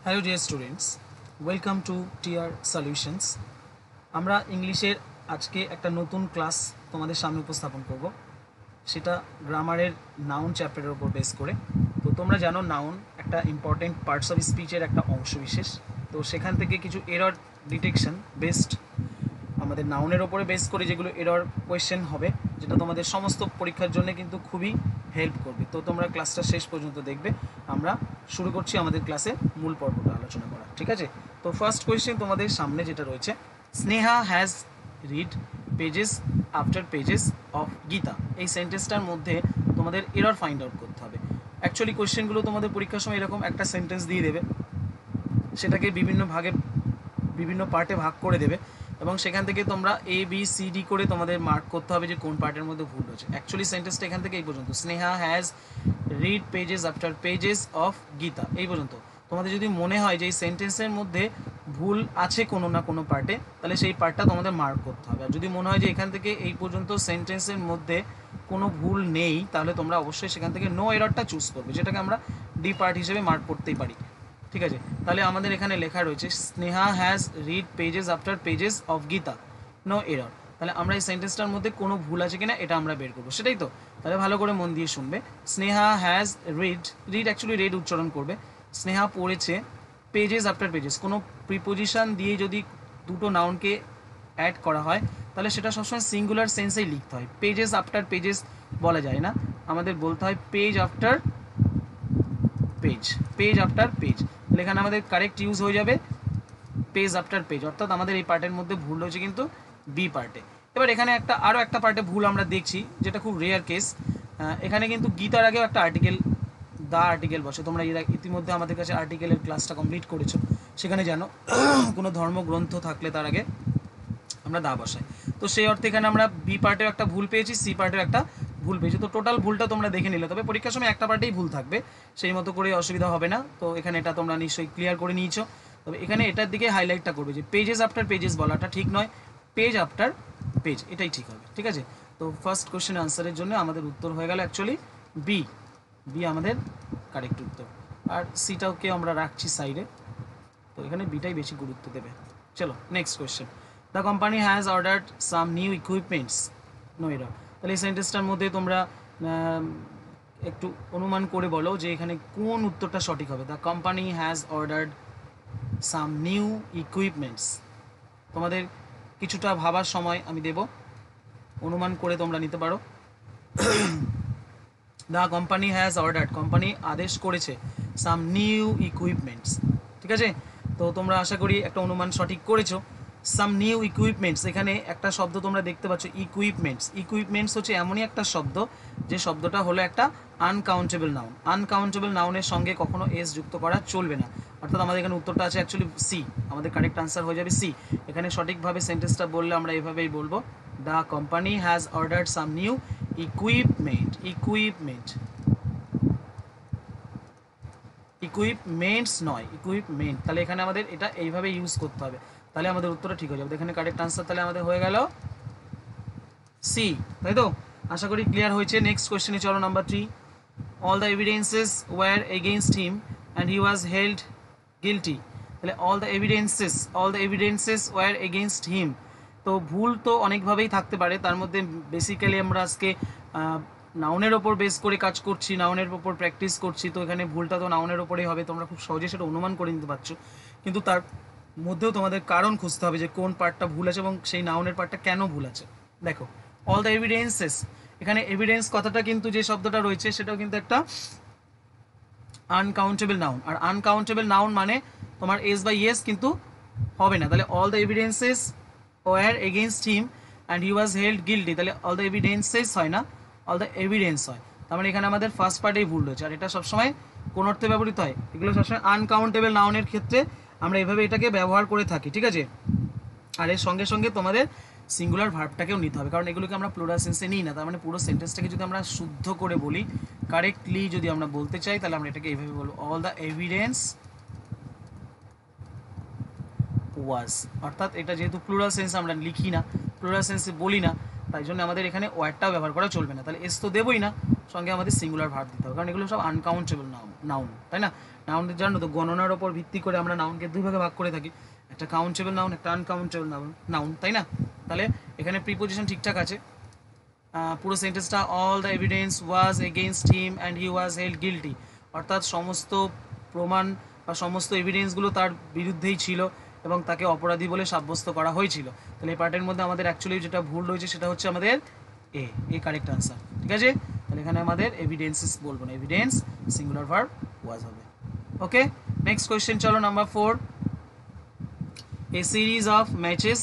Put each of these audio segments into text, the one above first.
Hello dear students, welcome to TR solutions. আমরা ইংলিশের আজকে একটা নতুন ক্লাস তোমাদের সামনে উপস্থাপন করব, সেটা গ্রামারের নাউন চ্যাপ্টারের উপর বেস করে। তো তোমরা জানো নাউন একটা ইম্পর্টেন্ট পার্টস অফ স্পিচের একটা অংশ বিশেষ। তো সেখান থেকে কিছু এরর ডিটেকশন বেসড আমাদের নাউনের ওপরে বেস করে যেগুলো এরর কোয়েশ্চেন হবে, যেটা তোমাদের সমস্ত পরীক্ষার জন্য কিন্তু খুবই হেল্প করবে। তো তোমরা ক্লাসটা শেষ পর্যন্ত দেখবে। আমরা শুরু করছি আমাদের ক্লাসের মূল পর্বটা আলোচনা করা, ঠিক আছে? তো ফার্স্ট কোয়েশ্চেন তোমাদের সামনে যেটা রয়েছে, Sneha has read pages after pages of Gita. এই সেন্টেন্সটার মধ্যে তোমাদের এরর ফাইন্ড আউট করতে হবে। অ্যাকচুয়ালি কোয়েশ্চেনগুলো তোমাদের পরীক্ষার সময় এরকম একটা সেন্টেন্স দিয়ে দেবে, সেটাকে বিভিন্ন পার্টে ভাগ করে দেবে, এবং সেখান থেকে তোমরা ABCD করে তোমাদের মার্ক করতে হবে যে কোন পার্টের মধ্যে ভুল হচ্ছে। অ্যাকচুয়ালি সেন্টেন্সটা এখান থেকে এই পর্যন্ত, Sneha has read pages after pages of Gita, এই পর্যন্ত। তোমাদের যদি মনে হয় যে এই সেন্টেন্সের মধ্যে ভুল আছে কোনো না কোনো পার্টে, তাহলে সেই পার্টটা তোমাদের মার্ক করতে হবে। আর যদি মনে হয় যে এখান থেকে এই পর্যন্ত সেন্টেন্সের মধ্যে কোনো ভুল নেই, তাহলে তোমরা অবশ্যই সেখান থেকে নো এররটা চুজ করবে, যেটাকে আমরা ডি পার্ট হিসেবে মার্ক করতেই পারি, ঠিক আছে? তাহলে আমাদের এখানে লেখা রয়েছে Sneha has read pages after pages of Gita, no error. তাহলে আমরা এই সেন্টেন্সটার মধ্যে কোনো ভুল আছে কিনা এটা আমরা বের করবো, সেটাই তো? তাহলে ভালো করে মন দিয়ে শুনবে। Sneha has read actually red উচ্চারণ করবে। স্নেহা পড়েছে পেজেস আফটার পেজেস, কোনো প্রিপোজিশন দিয়ে যদি দুটো নাউনকে অ্যাড করা হয়, তাহলে সেটা সবসময় সিঙ্গুলার সেন্সেই লিখতে হয়। পেজেস আফটার পেজেস বলা যায় না, আমাদের বলতে হয় page after page, page after page. এখানে আমাদের কারেক্ট ইউজ হয়ে যাবে পেজ আফটার পেজ, অর্থাৎ আমাদের এই পার্টের মধ্যে ভুল হয়েছে কিন্তু বি পার্টে। এবার এখানে আরও একটা পার্টে ভুল আমরা দেখছি, যেটা খুব রেয়ার কেস। এখানে কিন্তু গীতার আগেও একটা আর্টিকেল, দা আর্টিকেল বসে। তোমরা ইতিমধ্যে আমাদের কাছে আর্টিকেলের ক্লাসটা কমপ্লিট করেছো, সেখানে জানো কোনো ধর্মগ্রন্থ থাকলে তার আগে আমরা দা বসাই। তো সেই অর্থে এখানে আমরা বি পার্টেও একটা ভুল পেয়েছি, সি পার্টেও একটা ভুল পেয়েছি। তো টোটাল ভুলটা তোমরা দেখে নিলে, তবে পরীক্ষার সময় একটা পার্টেই ভুল থাকবে, সেই মতো করে অসুবিধা হবে না। তো এখানে এটা তোমরা নিশ্চয়ই ক্লিয়ার করে নিয়েছো। তবে এখানে এটার দিকে হাইলাইটটা করবে যে পেজেস আফটার পেজেস বলাটা ঠিক নয়, পেজ আফটার পেজ, এটাই ঠিক হবে, ঠিক আছে? তো ফার্স্ট কোশ্চেন আনসারের জন্য আমাদের উত্তর হয়ে গেল অ্যাকচুয়ালি বি, বি আমাদের কারেক্ট উত্তর। আর সিটাওকে আমরা রাখছি সাইডে, তো এখানে বিটাই বেশি গুরুত্ব দেবে। চলো next question, the company has ordered some new equipments, no error. তাহলে এই সেন্টেন্সটার মধ্যে তোমরা একটু অনুমান করে বলো যে এখানে কোন উত্তরটা সঠিক হবে। The company has ordered some new equipments. তোমাদের কিছুটা ভাবার সময় আমি দেব, অনুমান করে তোমরা নিতে পারো। The company has ordered, company আদেশ করেছে, সাম নিউ ইকুইপমেন্টস, ঠিক আছে? তো তোমরা আশা করি একটা অনুমান সঠিক করেছো। সাম নিউ ইকুইপমেন্টস, এখানে একটা শব্দ তোমরা দেখতে পাচ্ছ ইকুইপমেন্টস। ইকুইপমেন্টস হচ্ছে এমনই একটা শব্দ যে শব্দটা হলো একটা আনকাউন্টেবল নাউন। আনকাউন্টেবল নাউনের সঙ্গে কখনো এস যুক্ত করা চলবে না, অর্থাৎ আমাদের এখানে উত্তরটা আছে অ্যাকচুয়ালি সি, আমাদের কারেক্ট আনসার হয়ে যাবে সি। এখানে সঠিকভাবে সেন্টেন্সটা বললে আমরা এভাবেই বলবো, the company has ordered some new equipment, equipment, equipments নয়, ইকুইপমেন্ট। তাহলে এখানে আমাদের এটা এইভাবে ইউজ করতে হবে, তাহলে আমাদের উত্তরটা ঠিক হয়ে যাবে। এখানে কারেক্ট আনসার তাহলে আমাদের হয়ে গেল সি, তাই তো? আশা করি ক্লিয়ার হয়েছে। নেক্সট কোয়েশ্চেনে চলো, number 3, all the evidences were against him and he was held guilty. তাহলে all the evidences were against him. তো ভুল তো অনেকভাবেই থাকতে পারে, তার মধ্যে বেসিক্যালি আমরা আজকে নাউনের ওপর বেস করে কাজ করছি, নাউনের ওপর প্র্যাকটিস করছি। তো এখানে ভুলটা তো নাউনের ওপরেই হবে, তোমরা খুব সহজে সেটা অনুমান করে নিতে পারছো। কিন্তু তার মধ্যেও তোমাদের কারণ খুঁজতে হবে যে কোন পার্টটা ভুল আছে এবং সেই নাউনের পার্টটা কেন ভুল আছে। দেখো, অল দ্য এভিডেন্সেস, এখানে এভিডেন্স কথাটা কিন্তু যে শব্দটা রয়েছে সেটাও কিন্তু একটা আনকাউন্টেবল নাউন। আর আনকাউন্টেবল নাউন মানে তোমার এস বাই ইয়েস কিন্তু হবে না। তাহলে all the evidences were against him and he was held guilty, তাহলে অল দ্য এভিডেন্সেস হয় না, অল দ্য এভিডেন্স হয়। তার মানে এখানে আমাদের ফার্স্ট পার্টেই ভুল রয়েছে। আর এটা সবসময় কোন অর্থে ব্যবহৃত হয়, এগুলো সবসময় আনকাউন্টেবল নাউনের ক্ষেত্রে আমরা এভাবে এটাকে ব্যবহার করে থাকি, ঠিক আছে? আর এর সঙ্গে সঙ্গে তোমাদের সিঙ্গুলার ভার্বটাকেও নিতে হবে, কারণ এগুলোকে আমরা প্লুরাল সেন্সে নিই না। তার মানে পুরো সেন্টেন্সটাকে যদি আমরা শুদ্ধ করে বলি, কারেক্টলি যদি আমরা বলতে চাই, তাহলে আমরা এটাকে এইভাবে বলবো, অল দ্য এভিডেন্স ওয়াজ। অর্থাৎ এটা যেহেতু প্লুরাল সেন্স আমরা লিখি না, প্লুরাল সেন্সে বলি না, তাই জন্য আমাদের এখানে ওয়ার্ডটাও ব্যবহার করা চলবে না। তাহলে এস তো দেবই না, সঙ্গে আমাদের সিঙ্গুলার ভার্ব দিতে হবে, কারণ এগুলো সব আনকাউন্টেবল নাউন, তাই না? নাউনদের জানো তো গণনার ওপর ভিত্তি করে আমরা নাউনকে দুই ভাগে ভাগ করে থাকি, একটা কাউন্টেবল নাউন, একটা আনকাউন্টেবল নাউন, তাই না? তাহলে এখানে প্রিপোজিশন ঠিকঠাক আছে। পুরো সেন্টেন্সটা all the evidence was against him and he was held guilty, অর্থাৎ সমস্ত প্রমাণ বা সমস্ত এভিডেন্সগুলো তার বিরুদ্ধেই ছিল এবং তাকে অপরাধী বলে সাব্যস্ত করা হয়েছিল। তাহলে এই পার্টের মধ্যে আমাদের অ্যাকচুয়ালি যেটা ভুল রয়েছে সেটা হচ্ছে আমাদের এ কারেক্ট আনসার, ঠিক আছে? তাহলে এখানে আমাদের এভিডেন্সেস বলবো না, এভিডেন্স সিঙ্গুলার ভার্ব ওয়াজ হবে। ওকে, নেক্সট কোয়েশ্চেন চলো, number 4। A series of matches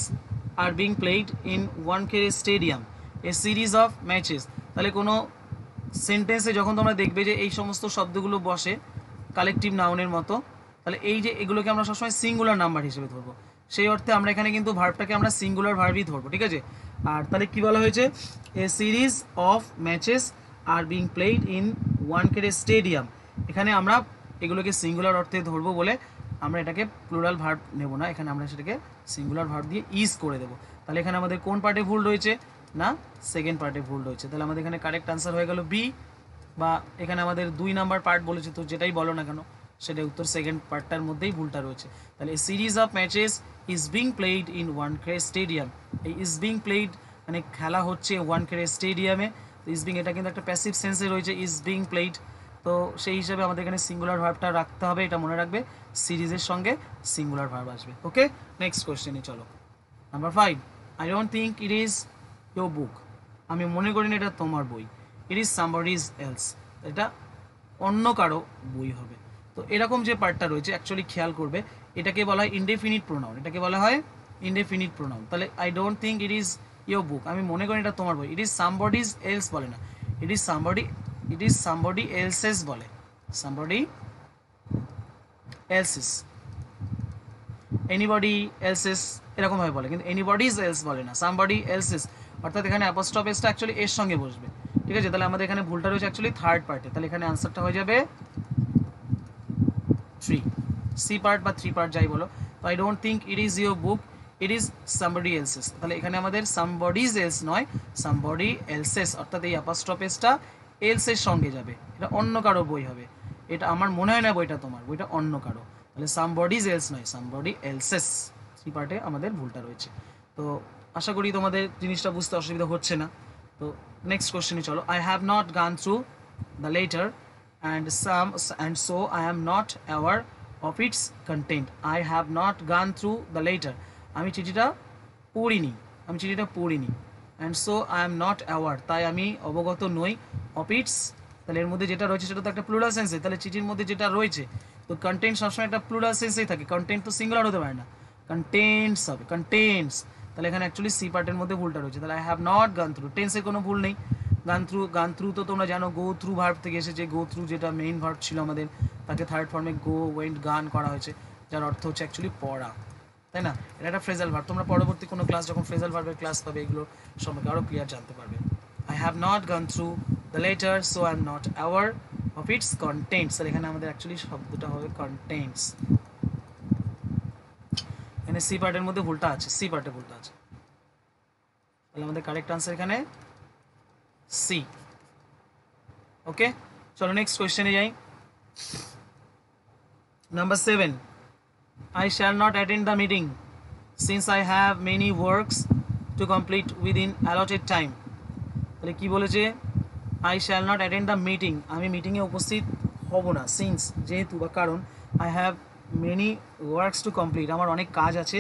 are being played in Wankhede Stadium. A series of matches, তাহলে কোনো সেন্টেন্সে যখন তোমরা দেখবে যে এই সমস্ত শব্দগুলো বসে কালেকটিভ নাউনের মতো, তাহলে এই যে এগুলোকে আমরা সবসময় সিঙ্গুলার নাম্বার হিসেবে ধরবো। সেই অর্থে আমরা এখানে কিন্তু ভার্বটাকে আমরা সিঙ্গুলার ভার্বই ধরবো, ঠিক আছে? আর তাহলে কি বলা হয়েছে, a series of matches are being played in Wankhede stadium. এখানে আমরা এগুলোকে সিঙ্গুলার অর্থে ধরবো বলে আমরা এটাকে প্লুরাল ভার্ব নেব না, এখানে আমরা সেটাকে সিঙ্গুলার ভার্ব দিয়ে ইজ করে দেবো। তাহলে এখানে আমাদের কোন পার্টে ভুল রয়েছে না, সেকেন্ড পার্টে ভুল রয়েছে। তাহলে আমাদের এখানে কারেক্ট আনসার হয়ে গেল বি, বা এখানে আমাদের 2 নাম্বার পার্ট বলেছে, তো যেটাই বলো না কেন সেটা উত্তর সেকেন্ড পার্টটার মধ্যেই ভুলটা রয়েছে। তাহলে series of matches is being played in Wankhede stadium. এই ইজ বিং প্লেড মানে খেলা হচ্ছে ওয়ানখেড়ে স্টেডিয়ামে। ইজ বিং এটা কিন্তু একটা প্যাসিভ সেন্সে রয়েছে, ইজ বিং প্লেড, তো সেই হিসাবে আমাদের এখানে সিঙ্গুলার ভার্বটা রাখতে হবে, এটা মনে রাখবে, সিরিজের সঙ্গে সিঙ্গুলার ভার্ব আসবে। ওকে, নেক্সট কোয়েশ্চেনে চলো, number 5। I don't think it is your book, আমি মনে করি না এটা তোমার বই। ইট ইজ সামবডিজ এলস, এটা অন্য কারো বই হবে। তো এরকম যে পার্টটা রয়েছে অ্যাকচুয়ালি খেয়াল করবে, এটাকে বলা হয় ইনডেফিনিট প্রোনাউন, এটাকে বলা হয় ইনডেফিনিট প্রোনাউন। তাহলে I don't think it is your book, আমি মনে করি এটা তোমার বই। ইট ইজ সামবডিজ এলস বলে না, ইট ইজ সামবডি এলসেস বলে, সামবডি এলসেস, এনিবডি এলসেস এরকম ভাবে বলে, কিন্তু এনিবডিজ এলস বলে না, সামবডি এলসেস। অর্থাৎ এখানে অ্যাপোস্ট্রফ এসটা অ্যাকচুয়ালি এর সঙ্গে বসবে, ঠিক আছে? তাহলে আমাদের এখানে ভুলটা রয়েছে অ্যাকচুয়ালি থার্ড পার্টে। তাহলে এখানে আনসারটা হয়ে যাবে 3, সি পার্ট বা 3 পার্ট যাই বলো। তো I don't think it is your book, it is somebody else's. তাহলে এখানে আমাদের সামবডিজ এলস নয়, সামবডি এলসেস, অর্থাৎ এই অ্যাপোস্ট্রফ এসটা এলসের সঙ্গে যাবে, এটা অন্য কারো বই হবে। এটা আমার মনে হয় না বইটা তোমার, বইটা অন্য কারো। তাহলে সামবডিজ এলস নয়, সামবডি এলসেস, সি পার্টে আমাদের ভুলটা রয়েছে। তো আশা করি তোমাদের জিনিসটা বুঝতে অসুবিধা হচ্ছে না। তো নেক্সট কোশ্চেনে চলো। I have not gone through the letter and so I am not aware of its content. I have not gone through the letter, আমি চিঠিটা পড়িনি, and so I am not aware, তাই আমি অবগত নই, of its, তাহলে এর মধ্যে যেটা রয়েছে সেটা তো একটা প্লুরাল সেন্সে, তাহলে চিঠির মধ্যে যেটা রয়েছে, তো কন্টেন্ট সবসময় একটা প্লুরাল সেন্সেই থাকে, কন্টেন্ট তো সিঙ্গুলার হতে পারে না, কন্টেন্টস হবে, কন্টেন্টস। তাহলে এখানে অ্যাকচুয়ালি সি পার্টের মধ্যে ভুলটা রয়েছে। তাহলে I have not gone through, টেন্সের কোনো ভুল নেই। গান থ্রু তো তোমরা জানো গো থ্রু ভার্ব থেকে এসেছে, গো থ্রু যেটা মেইন ভার্ব ছিল আমাদের, তাকে থার্ড ফর্মে গো ওয়েন্ট গান করা হয়েছে, যার অর্থ হচ্ছে অ্যাকচুয়ালি পড়া, তাই না? এটা একটা ফ্রেজাল ভার্ব। তোমরা পরবর্তী কোনো ক্লাস যখন ফ্রেজাল ভার্বের ক্লাস পাবে এগুলো সম্পর্কে আরও ক্লিয়ার জানতে পারবে। I have not gone through the letter, so I am not aware of its contents. আর এখানে আমাদের অ্যাকচুয়ালি শব্দটা হবে কন্টেন্টস। এখানে সি পার্টের মধ্যে ভুলটা আছে, সি পার্টে ভুলটা আছে, তাহলে আমাদের কারেক্ট আনসার এখানে সি। ওকে, চলো নেক্সট কোয়েশ্চেনে যাই। Number 7। I shall not attend the meeting since I have many works to complete within allotted time. তাহলে কি বলেছে, I shall not attend the meeting, আমি মিটিংয়ে উপস্থিত হব না, সিন্স যেহেতু বা কারণ, I have many works to complete, আমার অনেক কাজ আছে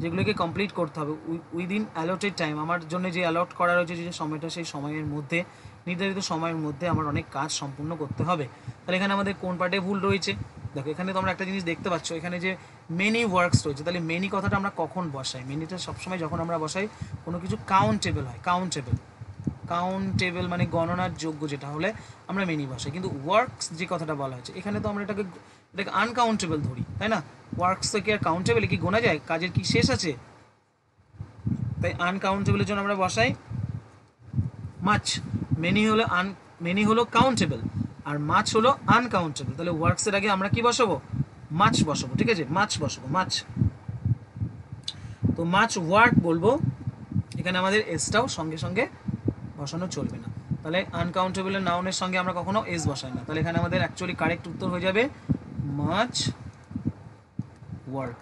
যেগুলোকে কমপ্লিট করতে হবে, উইদিন অ্যালটেড টাইম, আমার জন্য যে অ্যালট করা রয়েছে যে সময়টা, সেই সময়ের মধ্যে, নির্ধারিত সময়ের মধ্যে আমার অনেক কাজ সম্পূর্ণ করতে হবে। তাহলে এখানে আমাদের কোন পার্টে ভুল রয়েছে? দেখো এখানে তোমরা একটা জিনিস দেখতে পাচ্ছ, এখানে যে মেনি ওয়ার্কস রয়েছে, তাহলে মেনি কথাটা আমরা কখন বসাই? মেনিটা সবসময় যখন আমরা বসাই কোনো কিছু কাউন্টেবল হয়, কাউন্টেবল মানে গণনার যোগ্য যেটা হলে আমরা মেনি বসাই, কিন্তু ওয়ার্কস যে কথাটা বলা হয়েছে এখানে তো আমরা এটাকে আনকাউন্টেবল ধরি, তাই না? ওয়ার্কস তো কি আর কাউন্টেবল, কি গোনা যায়? কাজের কি শেষ আছে? তাই আনকাউন্টেবলের জন্য আমরা বসাই মাছ। মেনি হলো কাউন্টেবল আর মাছ হলো আনকাউন্টেবল, তাহলে ওয়ার্কসের আগে আমরা কি বসাবো? মাছ বসাবো, ঠিক আছে? মাছ বসাবো, মাছ। তো মাছ ওয়ার্ক বলবো, এখানে আমাদের এসটাও সঙ্গে সঙ্গে বসানো চলবে না। তাহলে আনকাউন্টেবলের নাউনের সঙ্গে আমরা কখনো এস বসাই না। তাহলে এখানে আমাদের অ্যাকচুয়ালি কারেক্ট উত্তর হয়ে যাবে মাচ ওয়ার্ক,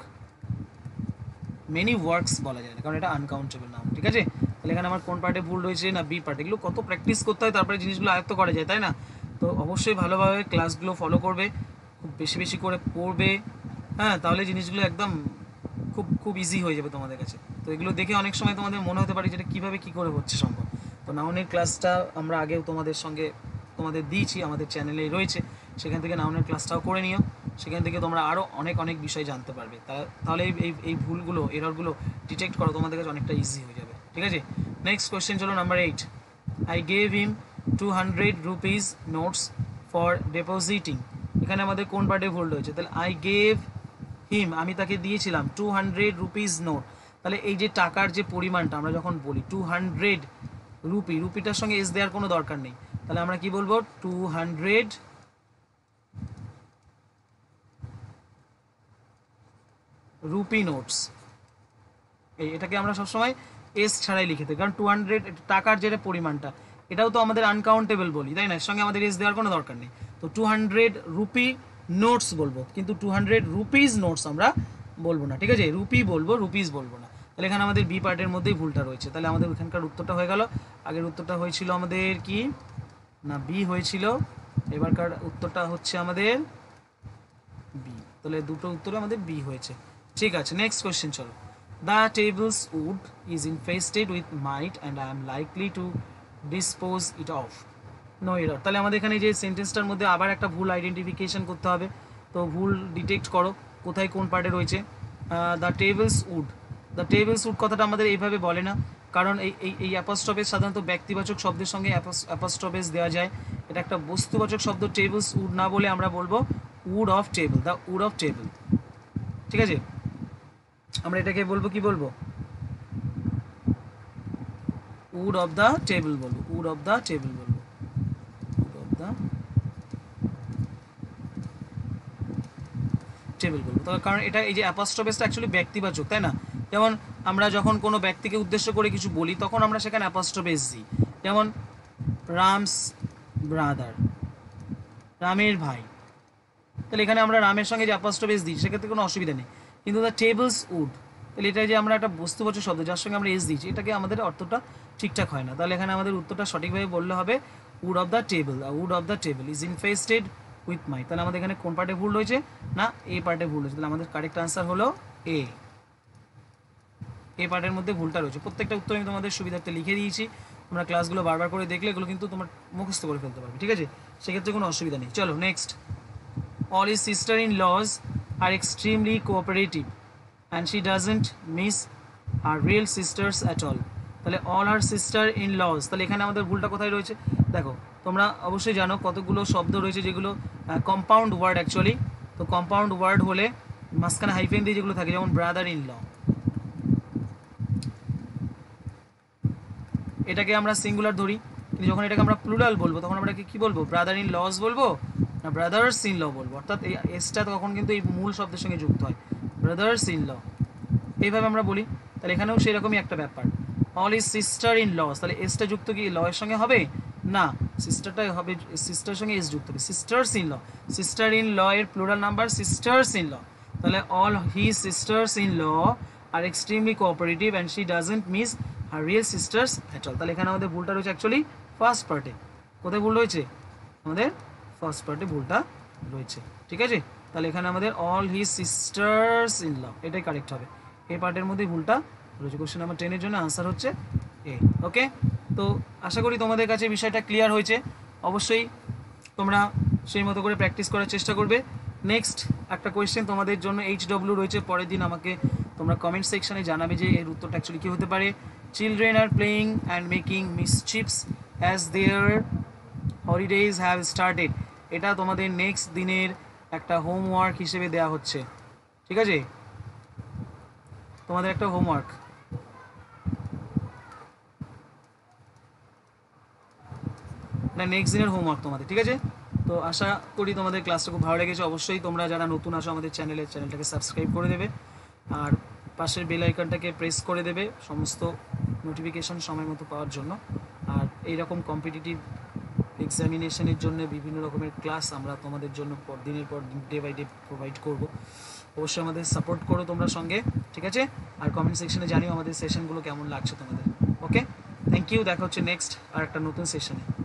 মেনি ওয়ার্কস বলা যায় না কারণ এটা আনকাউন্টেবল নাউন, ঠিক আছে। তাহলে এখানে আমার কোন পার্টে ভুল রয়েছে না বি পার্টে, এগুলো কত প্র্যাকটিস করতে হয় তারপরে জিনিসগুলো আয়ত্ত করা যায়, তাই না। তো অবশ্যই ভালোভাবে ক্লাসগুলো ফলো করবে, খুব বেশি বেশি করে পড়বে, হ্যাঁ, তাহলে জিনিসগুলো একদম খুব খুব ইজি হয়ে যাবে তোমাদের কাছে। তো এগুলো দেখে অনেক সময় তোমাদের মনে হতে পারে যেটা কীভাবে কী করে হচ্ছে সম্ভব। তো নাউনের ক্লাসটা আমরা আগেও তোমাদের দিয়েছি, আমাদের চ্যানেলেই রয়েছে, সেখান থেকে নাউনের ক্লাসটাও করে নিও, সেখান থেকে তোমরা আরও অনেক অনেক বিষয় জানতে পারবে। তাহলে এই ভুলগুলো এররগুলো ডিটেক্ট করা তোমাদের কাছে অনেকটা ইজি হয়ে যাবে, ঠিক আছে। নেক্সট কোয়েশ্চেন চলো number 8। I gave him 200 rupees notes for depositing. এখানে আমাদের কোন পার্টে ভুল রয়েছে, তাহলে আই গেভ হিম, আমি তাকে দিয়েছিলাম 200 রুপিস নোট। তাহলে এই যে টাকার যে পরিমাণটা আমরা যখন বলি 200 রুপি, রুপিটার সঙ্গে এস দেওয়ার কোনো দরকার নেই, তাহলে আমরা কি বলবো 200 রুপি নোটস। এটাকে আমরা সবসময় এস ছাড়াই লিখে দিই, কারণ 200 টাকার যেটা পরিমাণটা এটাও তো আমাদের আনকাউন্টেবল বলি, তাই না, এর সঙ্গে আমাদের এস দেওয়ার কোনো দরকার নেই। তো 200 রুপি নোটস বলবো, কিন্তু 200 রুপিস নোটস আমরা বলবো না, ঠিক আছে, রুপি বলবো, রুপিস বলবো না। তাহলে এখানে আমাদের বি পার্টের মধ্যেই ভুলটা রয়েছে। তাহলে আমাদের ওখানকার উত্তরটা হয়ে গেল, আগের উত্তরটা হয়েছিল আমাদের কি না বি হয়েছিল, এবারকার উত্তরটা হচ্ছে আমাদের বি। তাহলে দুটো উত্তরে আমাদের বি হয়েছে, ঠিক আছে। নেক্সট কোয়েশ্চেন চলো। The tables wood is infested with mite and I am likely to dispose it of, no error. তাহলে আমাদের এখানে যে সেন্টেন্সটার মধ্যে আবার একটা ভুল আইডেন্টিফিকেশন করতে হবে, তো ভুল ডিটেক্ট করো কোথায় কোন পার্টে রয়েছে। The tables wood, the tables wood কথাটা আমাদের এইভাবে বলে না, কারণ এই অ্যাপস্ট্রফেস সাধারণত ব্যক্তিবাচক শব্দের সঙ্গে অ্যাপস্ট্রফেস দেওয়া যায়, এটা একটা বস্তুবাচক শব্দ। টেবলস উড না বলে আমরা বলবো wood of table, the wood of table, ঠিক আছে। আমরা এটাকে বলবো কি বলবো, উড অফ দ্য টেবল বলবো, উড অফ দ্য টেবল বলবো, উড অফ দ্য টেবল বলবো। তো কারণ এটা এই যে অ্যাপস্ট্রফেসটা অ্যাকচুয়ালি ব্যক্তিবাচক, তাই না। যেমন আমরা যখন কোনো ব্যক্তিকে উদ্দেশ্য করে কিছু বলি তখন আমরা সেখানে অ্যাপস্ট্রফেস দিই, যেমন রামস ব্রাদার, রামের ভাই। তাহলে এখানে আমরা রামের সঙ্গে যে অ্যাপস্ট্রফেস দিই সেক্ষেত্রে কোনো অসুবিধা নেই, কিন্তু দ্য টেবলস উড, তাহলে এটা যে আমরা একটা বস্তুবাচক শব্দ যার সঙ্গে আমরা এস দিচ্ছি, এটাকে আমাদের অর্থটা ঠিকঠাক হয় না। তাহলে এখানে আমাদের উত্তরটা সঠিকভাবে বললে হবে wood of the table, wood of the table is infested with mite. তাহলে আমাদের এখানে কোন পার্টে ভুল রয়েছে না এ পার্টে ভুল রয়েছে, তাহলে আমাদের কারেক্ট আনসার হলো এ পার্টের মধ্যে ভুলটা রয়েছে। প্রত্যেকটা উত্তর আমি তোমাদের সুবিধার্থে লিখে দিয়েছি, তোমরা ক্লাসগুলো বারবার করে দেখলে এগুলো কিন্তু তোমার মুখস্থ করে ফেলতে পারবে, ঠিক আছে, সেক্ষেত্রে কোনো অসুবিধা নেই। চলো next. All his sister-in-laws are extremely cooperative and she doesn't miss her real sisters at all. তাহলে all her sister-in-laws, তাহলে এখানে আমাদের ভুলটা কোথায় রয়েছে দেখো, তোমরা অবশ্যই জানো কতগুলো শব্দ রয়েছে যেগুলো কম্পাউন্ড ওয়ার্ড অ্যাকচুয়ালি। তো কম্পাউন্ড ওয়ার্ড হলে মাঝখানে হাইফেন দিয়ে যেগুলো থাকে, যেমন ব্রাদার ইন ল, এটাকে আমরা সিঙ্গুলার ধরি, কিন্তু যখন এটাকে আমরা প্লুরাল বলবো তখন আমরা কি বলবো, ব্রাদার ইন লস বলবো না ব্রাদার্স ইন ল বলবো, অর্থাৎ এই এসটা তখন কিন্তু এই মূল শব্দের সঙ্গে যুক্ত হয়, ব্রাদার্স ইন ল, এইভাবে আমরা বলি। তাহলে এখানেও সেরকমই একটা ব্যাপার, all his sister in laws, তাহলে এসটা যুক্ত কি ল এর সঙ্গে হবে না, সিস্টারটাই হবে, সিস্টারের সঙ্গে এস যুক্ত হবে, sisters in law, sister in law এর plural number sisters in law. তাহলে all his sisters in law are extremely cooperative and she doesn't miss her real sisters at all. তাহলে এখানে আমাদের ভুলটা রয়েছে অ্যাকচুয়ালি ফার্স্ট পার্টে, কোথায় ভুল রয়েছে আমাদের ফার্স্ট পার্টে ভুলটা রয়েছে, ঠিক আছে। তাহলে এখানে আমাদের all his sisters in law এটাই কারেক্ট হবে, এই পার্টের মধ্যে ভুলটা রয়েছে। কোশ্চেন নাম্বার 10 এর জন্য আনসার হচ্ছে এ। ওকে, তো আশা করি তোমাদের কাছে বিষয়টা ক্লিয়ার হয়েছে। অবশ্যই তোমরা সেই মতো করে প্র্যাকটিস করার চেষ্টা করবে। নেক্সট একটা কোয়েশ্চেন তোমাদের জন্য HW রয়েছে, পরের দিন আমাকে তোমরা কমেন্ট সেকশনে জানাবে যে এর উত্তরটা অ্যাকচুয়ালি কী হতে পারে। Children are playing and making mischiefs as their holidays have started, এটা তোমাদের নেক্সট দিনের একটা হোমওয়ার্ক হিসেবে দেওয়া হচ্ছে, ঠিক আছে, তোমাদের একটা হোমওয়ার্ক। না নেক্সট দিনের হোমওয়ার্ক তোমাদের, ঠিক আছে। তো আশা করি তোমাদের ক্লাসটা খুব ভালো লেগেছে। অবশ্যই তোমরা যারা নতুন আসো আমাদের চ্যানেলটাকে সাবস্ক্রাইব করে দেবে আর পাশের বেল আইকনটাকে প্রেস করে দেবে সমস্ত নোটিফিকেশন সময় মতো পাওয়ার জন্য। আর এইরকম কম্পিটিটিভ এক্সামিনেশনের জন্য বিভিন্ন রকমের ক্লাস আমরা তোমাদের জন্য দিনের পর দিন ডে বাই ডে প্রোভাইড করব। অবশ্যই আমাদের সাপোর্ট করো তোমরা সঙ্গে, ঠিক আছে? আর কমেন্ট সেকশনে জানিও আমাদের সেশনগুলো কেমন লাগছে তোমাদের। ওকে, থ্যাংক ইউ, দেখা হচ্ছে নেক্সট আর একটা নতুন সেশনে।